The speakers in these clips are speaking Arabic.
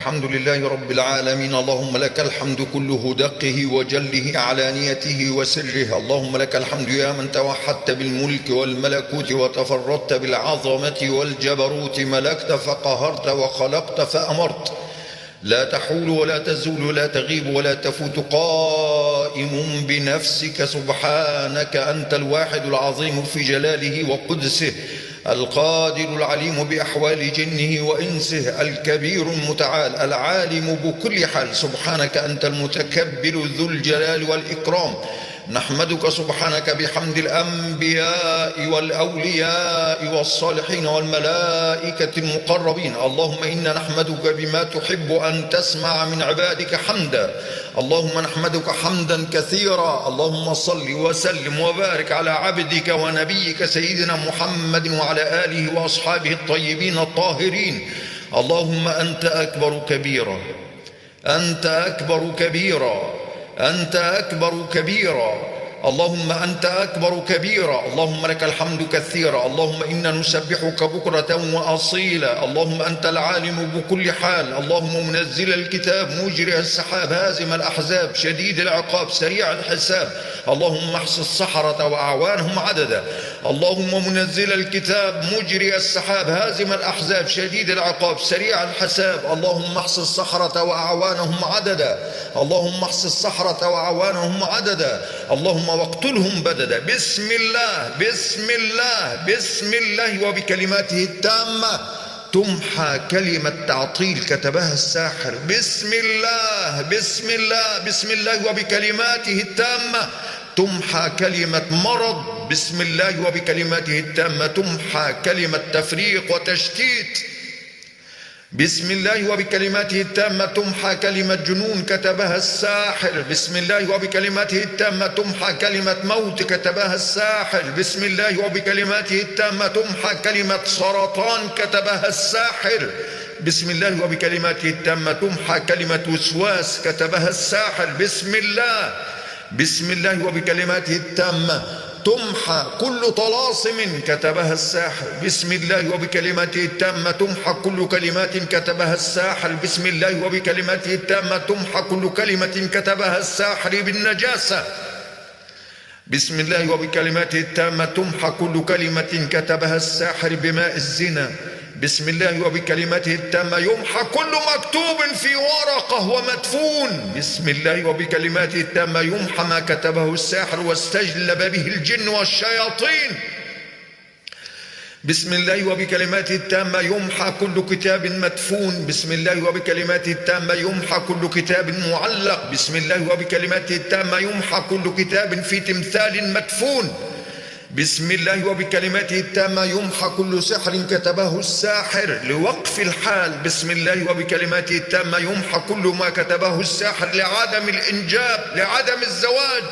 الحمد لله رب العالمين. اللهم لك الحمد كله، دقه وجله علانيته وسره. اللهم لك الحمد يا من توحدت بالملك والملكوت وتفردت بالعظمة والجبروت، ملكت فقهرت وخلقت فأمرت، لا تحول ولا تزول ولا تغيب ولا تفوت، قائم بنفسك سبحانك. أنت الواحد العظيم في جلاله وقدسه، القادر العليم بأحوال جنه وإنسه، الكبير المتعال العالم بكل حال. سبحانك أنت المتكبر ذو الجلال والإكرام. نحمدك سبحانك بحمد الأنبياء والأولياء والصالحين والملائكة المقربين. اللهم إنا نحمدك بما تحب أن تسمع من عبادك حمدا. اللهم نحمدك حمدا كثيرا. اللهم صل وسلم وبارك على عبدك ونبيك سيدنا محمد وعلى آله وأصحابه الطيبين الطاهرين. اللهم أنت أكبر كبيرا، أنت أكبر كبيرا، أنت أكبر كبيرا. اللهم أنت أكبر كبيرا. اللهم لك الحمد كثيرا. اللهم إنا نسبحك بكرة وأصيلا. اللهم أنت العالم بكل حال. اللهم منزل الكتاب، مجري السحاب، هازم الأحزاب، شديد العقاب، سريع الحساب. اللهم احص السحرة وأعوانهم عددا. اللهم منزل الكتاب، مجري السحاب، هازم الأحزاب، شديد العقاب، سريع الحساب. اللهم احص السحرة وأعوانهم عددا. اللهم احص السحرة وأعوانهم عددا. اللهم واقتلهم بددا. بسم الله بسم الله بسم الله وبكلماته التامة تمحى كلمة تعطيل كتبها الساحر. بسم الله بسم الله بسم الله وبكلماته التامة تمحى كلمة مرض. بسم الله وبكلماته التامة تمحى كلمة تفريق وتشتيت. بسم الله وبكلماته التامة تمحى كلمة جنون كتبها الساحر. بسم الله وبكلماته التامة تمحى كلمة موت كتبها الساحر. بسم الله وبكلماته التامة تمحى كلمة سرطان كتبها الساحر. بسم الله وبكلماته التامة تمحى كلمة وسواس كتبها الساحر. بسم الله بسم الله وبكلماته التامة تمحى كل طلاسم كتبها الساحر. بسم الله وبكلماته التامة تمحى كل كلمات كتبها الساحر. بسم الله وبكلماته التامة تمحى كل كلمة كتبها الساحر بالنجاسة. بسم الله وبكلماته التامة تمحى كل كلمة كتبها الساحر بماء الزنا. بسم الله وبكلماته التامة يمحى كل مكتوب في ورقة ومدفون. بسم الله وبكلماته التامة يمحى ما كتبه الساحر واستجلب به الجن والشياطين. بسم الله وبكلماته التامة يمحى كل كتاب مدفون. بسم الله وبكلماته التامة يمحى كل كتاب معلق. بسم الله وبكلماته التامة يمحى كل كتاب في تمثال مدفون. بسم الله وبكلماته التامة يمحى كل سحر كتبه الساحر لوقف الحال. بسم الله وبكلماته التامة يمحى كل ما كتبه الساحر لعدم الإنجاب، لعدم الزواج.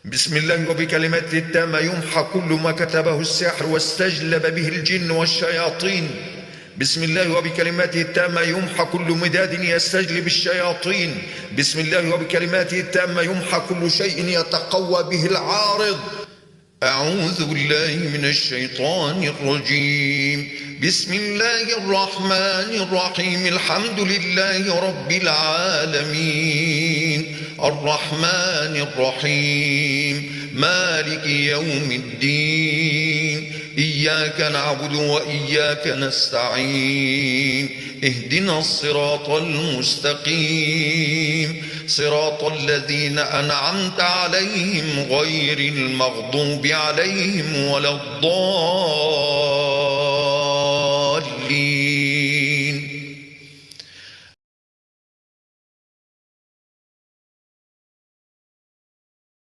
بسم الله وبكلماته التامة يمحى كل ما كتبه الساحر واستجلب به الجن والشياطين. بسم الله وبكلماته التامة يمحى كل مداد يستجلب الشياطين. بسم الله وبكلماته التامة يمحى كل شيء يتقوى به العارض. أعوذ بالله من الشيطان الرجيم. بسم الله الرحمن الرحيم. الحمد لله رب العالمين، الرحمن الرحيم، مالك يوم الدين، إياك نعبد وإياك نستعين، اهدنا الصراط المستقيم، صراط الذين أنعمت عليهم غير المغضوب عليهم ولا الضالين.